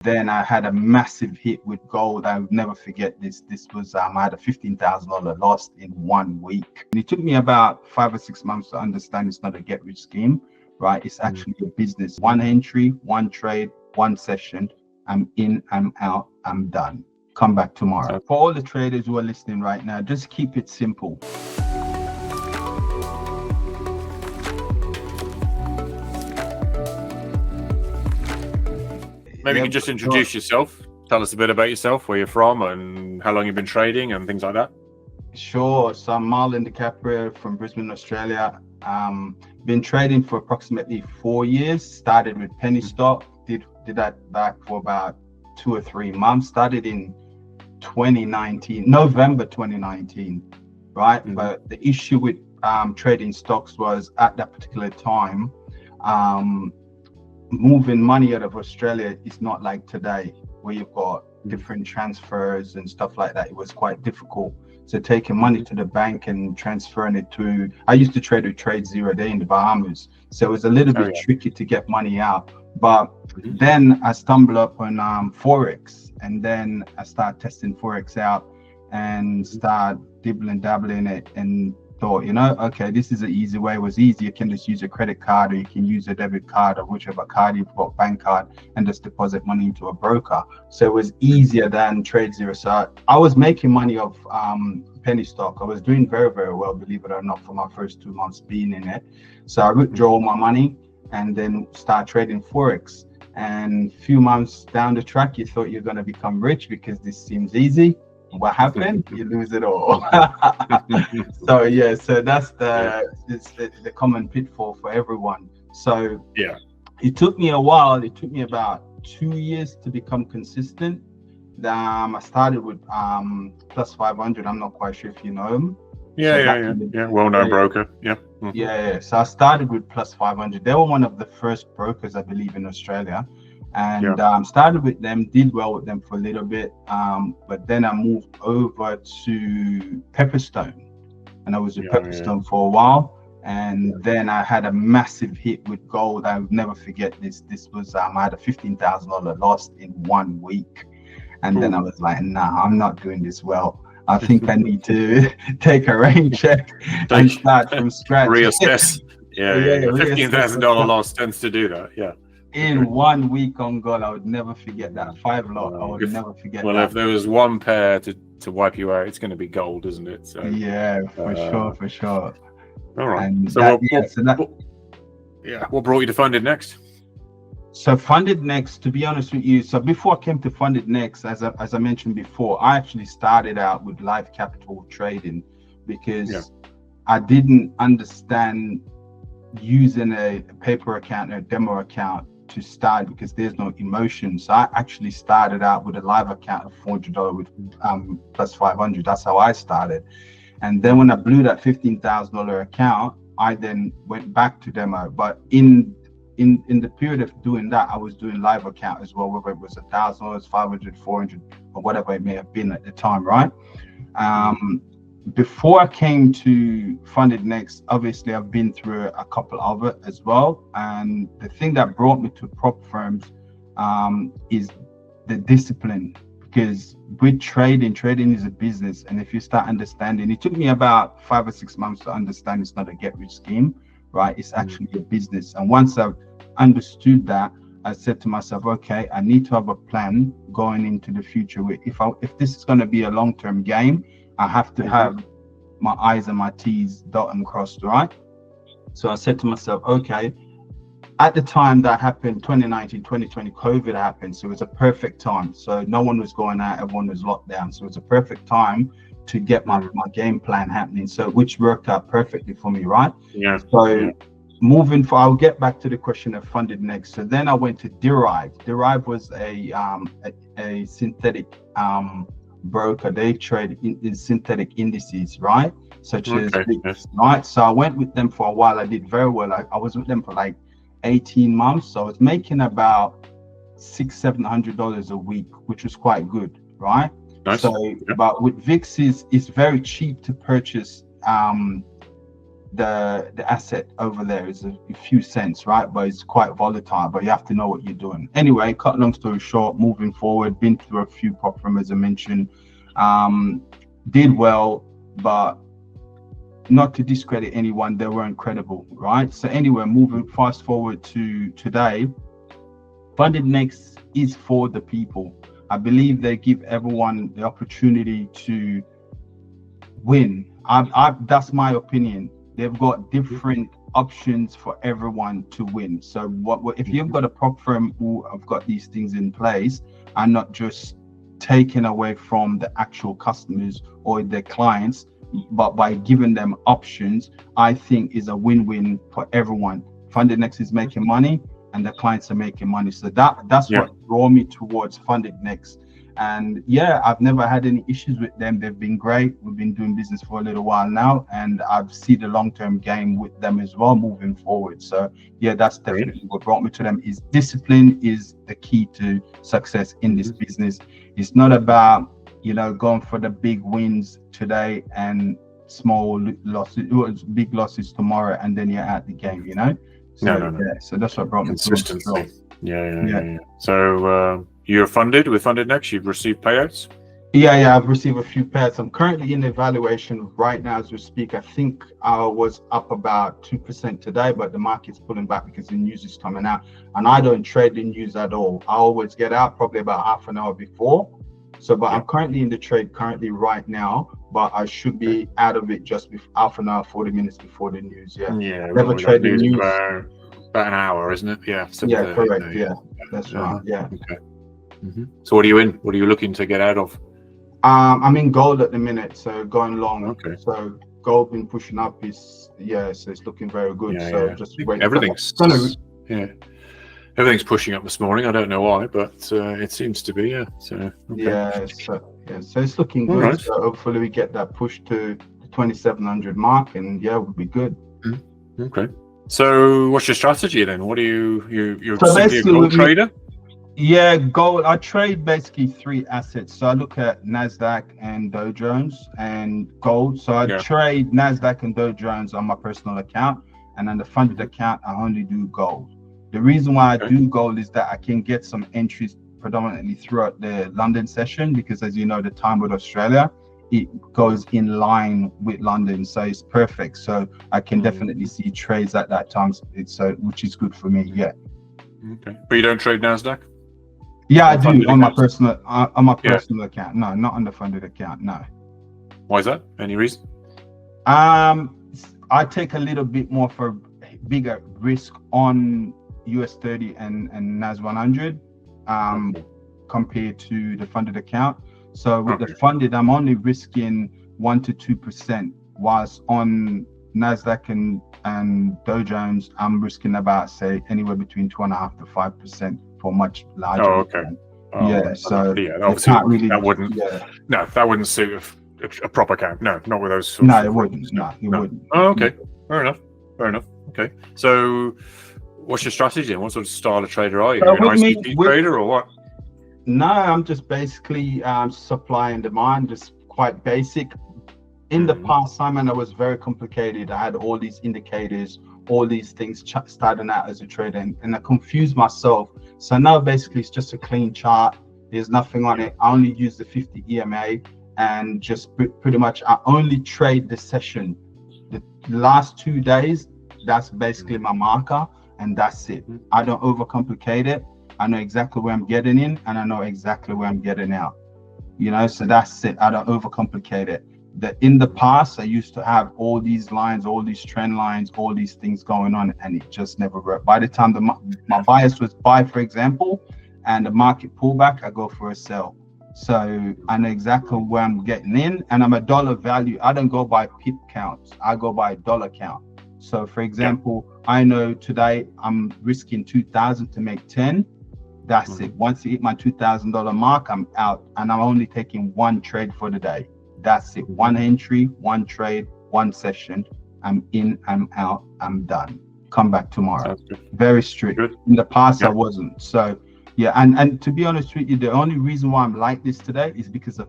Then I had a massive hit with gold. I would never forget this. This was I had a $15,000 loss in 1 week. And it took me about 5 or 6 months to understand it's not a get rich scheme, right? It's actually a business. One entry, one trade, one session. I'm in, I'm out, I'm done. Come back tomorrow. For all the traders who are listening right now, just keep it simple. Maybe you could just introduce yourself. Tell us a bit about yourself, where you're from, and how long you've been trading, and things like that. Sure. So I'm Marlon DiCaprio from Brisbane, Australia. Been trading for approximately 4 years. Started with penny stock. Did that back for about 2 or 3 months. Started in 2019, November 2019, right? But the issue with trading stocks was at that particular time, moving money out of Australia is not like today, where you've got different transfers and stuff like that. It was quite difficult. So taking money to the bank and transferring it to, I used to trade with Trade 0 Day in the Bahamas. So it was a little bit tricky to get money out. But then I stumbled upon forex, and then I started testing forex out and start dabbling it, and thought, okay, this is an easy way. It was easy. You can just use a credit card, or you can use a debit card, or whichever card you've got, bank card, and just deposit money into a broker. So it was easier than Trade 0. So I was making money off penny stock. I was doing very, very well, believe it or not, for my first 2 months being in it. So I withdrew all my money and then start trading forex. And a few months down the track, you thought you're going to become rich because this seems easy. What happened? You lose it all. So yeah, so that's the common pitfall for everyone. So yeah, it took me a while. It took me about 2 years to become consistent. I started with plus 500. I'm not quite sure if you know him. Yeah. Well-known broker. Yeah. So I started with plus 500. They were one of the first brokers, I believe, in Australia. And started with them, did well with them for a little bit, but then I moved over to Pepperstone, and I was with Pepperstone for a while, and then I had a massive hit with gold. I would never forget this. This was I had a $15,000 loss in 1 week, and then I was like, nah, I'm not doing this well. I think I need to take a rain check and start from scratch. Reassess. $15,000 loss tends to do that. Yeah. In 1 week on gold, I would never forget that 5 lot. I would never forget that. Well, if there was one pair to wipe you out, it's going to be gold, isn't it? So yeah, for sure. All right. And what brought you to FundedNext? So FundedNext, to be honest with you, so before I came to FundedNext, as I mentioned before, I actually started out with live capital trading because I didn't understand using a paper account or a demo account to start, because there's no emotion. So I actually started out with a live account of $400 with plus 500. That's how I started. And then when I blew that $15,000 account, I then went back to demo. But in the period of doing that, I was doing live account as well, whether it was $1,000, 500, 400, or whatever it may have been at the time, right? Before I came to FundedNext, obviously I've been through a couple of it as well. And the thing that brought me to prop firms is the discipline, because with trading is a business. And if you start understanding, it took me about 5 or 6 months to understand it's not a get rich scheme, right? It's actually a business. And once I've understood that, I said to myself, okay, I need to have a plan going into the future. If this is going to be a long-term game, I have to have my I's and my T's dotted and crossed, right? So I said to myself, okay, at the time that happened, 2019, 2020, COVID happened. So it was a perfect time. So no one was going out, everyone was locked down. So it was a perfect time to get my game plan happening. So which worked out perfectly for me, right? Yeah. So moving forward, I'll get back to the question of FundedNext. So then I went to Derive. Derive was a synthetic broker. They trade in synthetic indices, right? Such as right. So I went with them for a while. I did very well. I was with them for like 18 months. So I was making about $600-700 a week, which was quite good, right? Nice. So but with VIX it's very cheap to purchase the asset over there is a few cents, right? But it's quite volatile, but you have to know what you're doing. Anyway, cut long story short, moving forward, been through a few prop firms, as I mentioned, did well, but not to discredit anyone, they weren't credible, right? So anyway, moving fast forward to today, FundedNext is for the people. I believe they give everyone the opportunity to win. That's my opinion. They've got different options for everyone to win. So what if you've got a prop firm who have got these things in place and not just taken away from the actual customers or their clients, but by giving them options, I think is a win-win for everyone. FundedNext is making money and the clients are making money. So that's what drew me towards FundedNext. And yeah, I've never had any issues with them. They've been great. We've been doing business for a little while now, and I've seen the long-term game with them as well moving forward. So yeah, that's definitely what brought me to them. Is discipline is the key to success in this business. It's not about, you know, going for the big wins today and small losses, big losses tomorrow, and then you're out the game, you know? So, no. Yeah, so that's what brought me to consistency. Yeah. So you're funded with FundedNext, you've received payouts? Yeah, I've received a few payouts. I'm currently in evaluation right now as we speak. I think I was up about 2% today, but the market's pulling back because the news is coming out. And I don't trade the news at all. I always get out probably about half an hour before. So, but I'm currently in the trade right now, but I should be out of it just half an hour, 40 minutes before the news. Yeah. Never trade the news. About an hour, isn't it? Yeah. Yeah, correct. Yeah, that's right. Yeah. Okay. So what are you in? What are you looking to get out of? I'm in gold at the minute, so going long. Okay. So gold been pushing up so it's looking very good. Just wait. Everything's pushing up this morning. I don't know why, but it seems to be. So it's looking good. Right. So hopefully we get that push to the 2,700 mark, and we'll be good. Okay. So what's your strategy then? What are you're simply a gold trader? Yeah, gold. I trade basically three assets. So I look at Nasdaq and Dow Jones and gold. So I trade Nasdaq and Dow Jones on my personal account, and on the funded account, I only do gold. The reason why I do gold is that I can get some entries predominantly throughout the London session, because as you know, the time with Australia, it goes in line with London, so it's perfect. So I can definitely see trades at that time, which is good for me. Yeah. Okay, but you don't trade Nasdaq? Yeah, I do on my personal account. No, not on the funded account. No. Why is that? Any reason? I take a little bit more for bigger risk on US 30 and NAS 100 compared to the funded account. So with the funded, I'm only risking 1 to 2%, whilst on Nasdaq and Dow Jones, I'm risking about, say, anywhere between 2.5 to 5% for much larger. Oh, okay. Obviously that wouldn't. No, that wouldn't suit a proper account. No, not with those. It wouldn't. No, it wouldn't. Oh, okay. Fair enough. Okay. So, what's your strategy? What sort of style of trader are you? An ICT trader or what? No, I'm just basically supply and demand, just quite basic. In the past, Simon, I was very complicated. I had all these indicators, all these things starting out as a trader, and I confused myself. So now basically it's just a clean chart. There's nothing on it. I only use the 50 EMA and just pretty much I only trade the session. The last 2 days, that's basically my marker, and that's it. I don't overcomplicate it. I know exactly where I'm getting in, and I know exactly where I'm getting out. So that's it. I don't overcomplicate it. In the past, I used to have all these lines, all these trend lines, all these things going on, and it just never worked. By the time my bias was buy, for example, and the market pullback, I go for a sell. So I know exactly where I'm getting in, and I'm a dollar value. I don't go by pip counts. I go by dollar count. So for example, I know today I'm risking 2,000 to make 10. That's it. Once you hit my $2,000 mark, I'm out, and I'm only taking one trade for the day. That's it. One entry, one trade, one session. I'm in, I'm out, I'm done. Come back tomorrow. Very strict. Good. In the past, I wasn't. So and to be honest with you, the only reason why I'm like this today is because of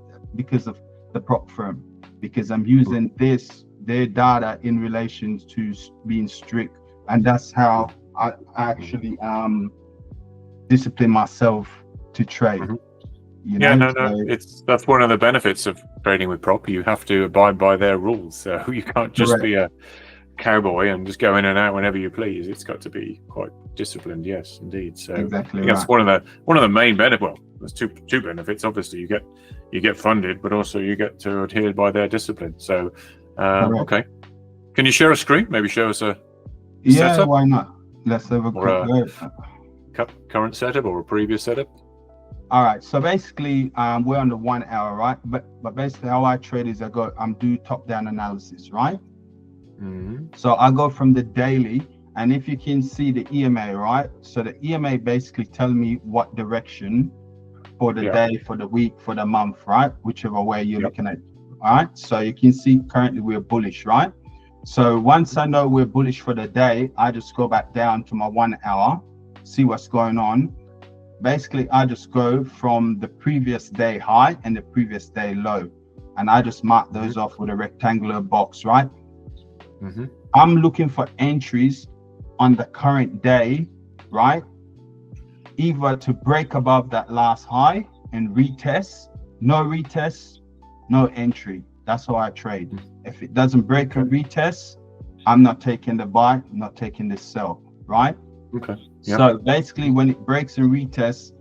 the prop firm, because I'm using this their data in relation to being strict, and that's how I actually discipline myself to trade. You know? That's one of the benefits of trading with prop. You have to abide by their rules, so you can't just be a cowboy and just go in and out whenever you please. It's got to be quite disciplined. Yes, indeed. So exactly that's one of the main benefits. Well, there's two benefits. Obviously, you get funded, but also you get to adhere by their discipline. So okay, can you share a screen? Maybe show us a setup? Why not? Let's have a quick look. Current setup or a previous setup. All right, so basically we're on the 1 hour, right? But basically how I trade is I'm do top down analysis, right? So I go from the daily, and if you can see the EMA, right? So the EMA basically tell me what direction for the day, for the week, for the month, right? Whichever way you're looking at. All right, so you can see currently we're bullish, right? So once I know we're bullish for the day, I just go back down to my 1 hour, see what's going on. Basically, I just go from the previous day high and the previous day low, and I just mark those off with a rectangular box, right? I'm looking for entries on the current day, right? Either to break above that last high and retest, no entry. That's how I trade. If it doesn't break and retest, I'm not taking the buy, I'm not taking the sell, right? Okay. So basically when it breaks and retests,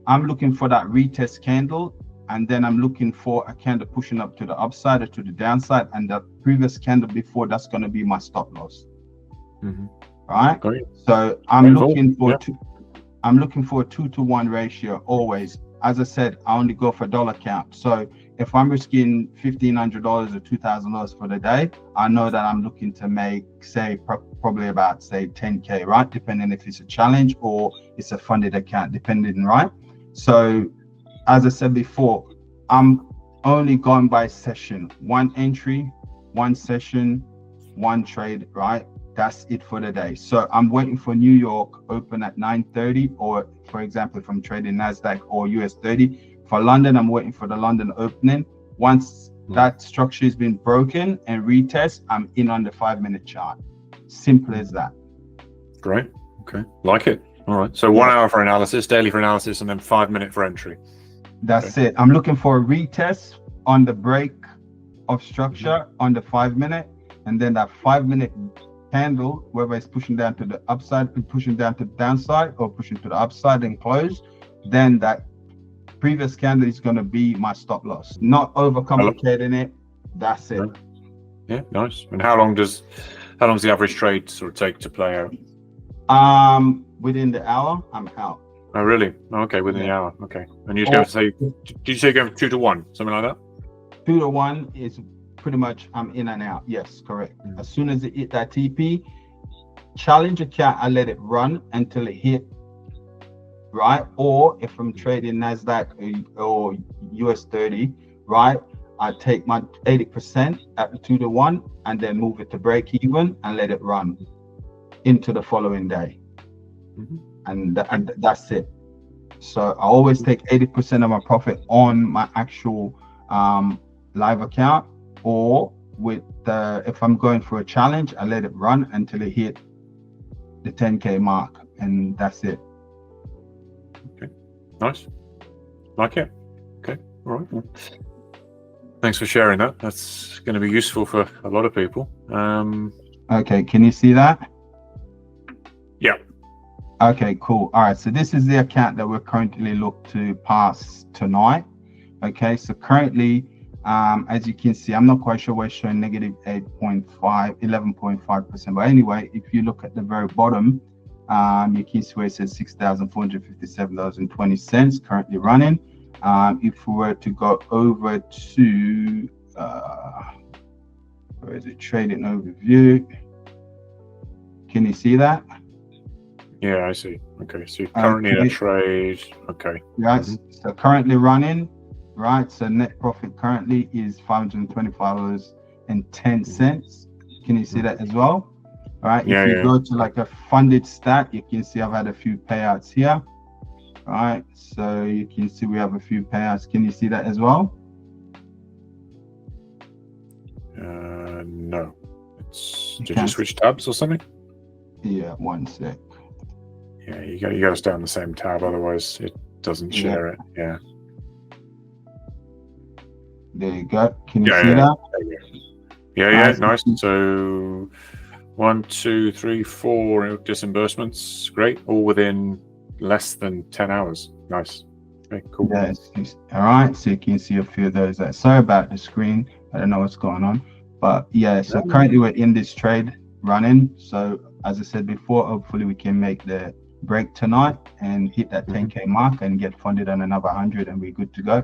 I'm looking for that retest candle, and then I'm looking for a candle pushing up to the upside or to the downside, and the previous candle before, that's going to be my stop loss. Right? Great. So I'm looking for I'm looking for a 2-to-1 ratio always. As I said, I only go for dollar count. So if I'm risking $1,500 or $2,000 for the day, I know that I'm looking to make, say, probably about, say, 10K, right? Depending if it's a challenge or it's a funded account, depending, right? So as I said before, I'm only going by session. One entry, one session, one trade, right? That's it for the day. So I'm waiting for New York open at 9:30, or for example, if I'm trading Nasdaq or US 30. For London, I'm waiting for the London opening. Once that structure has been broken and retest, I'm in on the 5-minute chart. Simple as that. Great. Okay. Like it. All right. So 1 hour for analysis, daily for analysis, and then 5-minute for entry. That's it. I'm looking for a retest on the break of structure on the 5-minute, and then that 5-minute candle, whether it's pushing down to the upside, pushing down to the downside, or pushing to the upside and close, then that previous candle is going to be my stop loss. Not overcomplicating it. That's it. Yeah, nice. And how long does the average trade sort of take to play out? Within the hour, I'm out. Oh, really? Okay, within the hour. Okay. And you're going to say, did you say going 2-to-1, something like that? 2-to-1 is pretty much I'm in and out. Yes, correct. As soon as it hit that TP, challenge account, I let it run until it hit, right? Or if I'm trading Nasdaq or US 30, right, I take my 80% at the 2-to-1 and then move it to break even and let it run into the following day. And that's it. So I always take 80% of my profit on my actual live account, or with if I'm going for a challenge, I let it run until it hit the 10K mark, and that's it. Okay, nice. Like it. Okay, all right. Well, thanks for sharing that. That's going to be useful for a lot of people. Okay, can you see that? Yeah. Okay, cool. All right, so this is the account that we're currently look to pass tonight. Okay, so currently, as you can see, I'm not quite sure we're showing negative 11.5%. But anyway, if you look at the very bottom, you can see where it says $6,457.20 currently running. If we were to go over to, where is it, trading overview? Can you see that? Yeah, I see. Okay, so currently in a trade. Okay. Yes, so currently running. Right, so net profit currently is $525.10. Can you see that as well? All right, if you go to like a funded stat, you can see I've had a few payouts here. All right, so you can see we have a few payouts. Can you see that as well? No. Did you switch tabs or something? Yeah, one sec. Yeah, you got to stay on the same tab, otherwise it doesn't share it. Yeah. There you go. Can you see that? Yeah, nice. So 1, 2, 3, 4 disbursements. Great. All within less than 10 hours. Nice. Okay, cool. Yes. All right. So you can see a few of those. Sorry about the screen. I don't know what's going on. But yeah, so currently we're in this trade running. So as I said before, hopefully we can make the break tonight and hit that 10K mark and get funded on another 100 and we're good to go.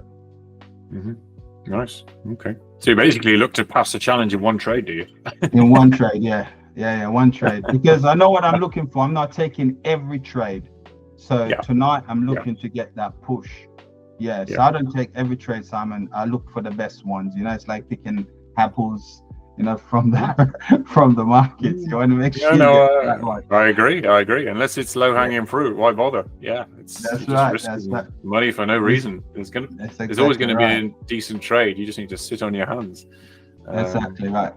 Nice. Okay. So you basically look to pass the challenge in one trade, do you? In one trade, yeah, one trade. Because I know what I'm looking for. I'm not taking every trade. So tonight I'm looking to get that push. So I don't take every trade, Simon. I look for the best ones. You know, it's like picking apples, you know, from the markets. You want to make sure you get that one. I agree. Unless it's low-hanging fruit, why bother? Yeah, that's right. Money for no reason. There's always going to be a decent trade. You just need to sit on your hands. Exactly right.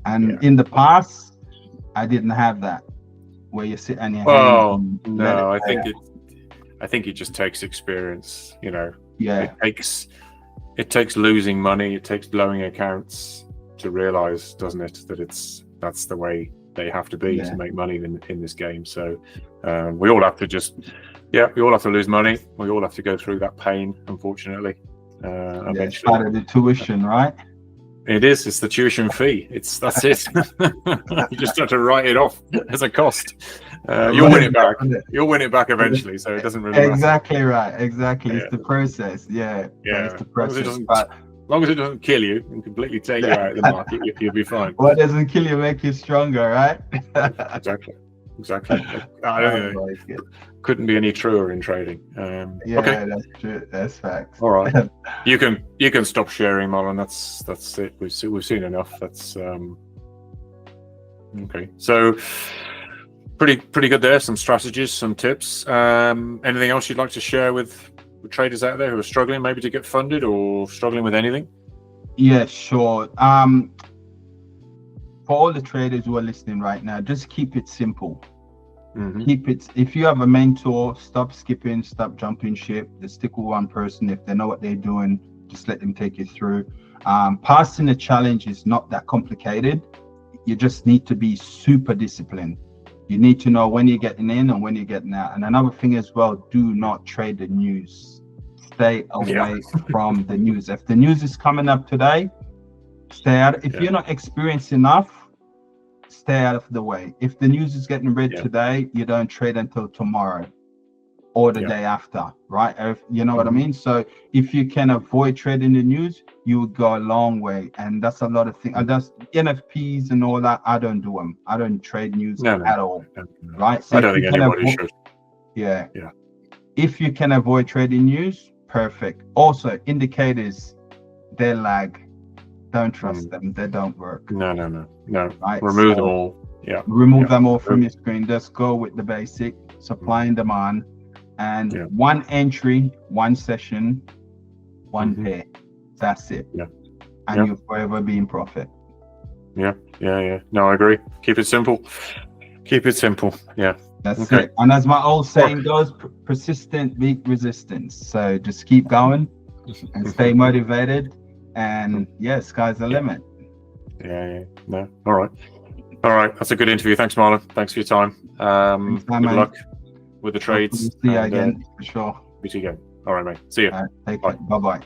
And in the past, I didn't have that, where you sit on your hands. No, I think it just takes experience. You know, it takes losing money. It takes blowing accounts to realize, doesn't it, that that's the way they have to be to make money in this game. So we all have to lose money. We all have to go through that pain, unfortunately. Eventually, it's part of the tuition, right? It is. It's the tuition fee. That's it. You just have to write it off as a cost. You'll win it back. You'll win it back eventually. So it doesn't really matter. Exactly right. Exactly. It's the process. It's the process. As long as it doesn't kill you and completely take you out of the market, you'll be fine. What doesn't kill you make you stronger, right? Exactly. I don't know. Couldn't be any truer in trading. Okay. That's true. That's facts. All right. You can stop sharing, Marlon. That's it. We've seen enough. That's okay. So pretty good there. Some strategies, some tips. Anything else you'd like to share with traders out there who are struggling maybe to get funded or struggling with anything? Yeah, sure. For all the traders who are listening right now, just keep it simple. Keep it. If you have a mentor, stop skipping, stop jumping ship. Just stick with one person. If they know what they're doing, just let them take you through. Passing a challenge is not that complicated. You just need to be super disciplined. You need to know when you're getting in and when you're getting out. And another thing as well, do not trade the news. Stay away from the news. If the news is coming up today, stay out. If you're not experienced enough, stay out of the way. If the news is getting read today, you don't trade until tomorrow or the day after, right? You know what I mean? So if you can avoid trading the news, you would go a long way. And that's a lot of things. And that's NFPs and all that. I don't do them. I don't trade news at all, right? So I don't think anybody should. Yeah. If you can avoid trading news, perfect. Also, indicators, they lag. Don't trust them. They don't work. No. Right? Remove them all. Remove them all from your screen. Just go with the basic supply and demand. And one entry, one session, one pair. That's it. And you'll forever be in profit. Yeah. No, I agree. Keep it simple. Yeah. That's it. And as my old saying goes, persistent beat resistance. So just keep going and stay motivated. And sky's the limit. No. All right. That's a good interview. Thanks, Marlon. Thanks for your time. Good luck with the trades. See you again for sure. Meet you again. All right, mate. See you. Take care. Bye-bye.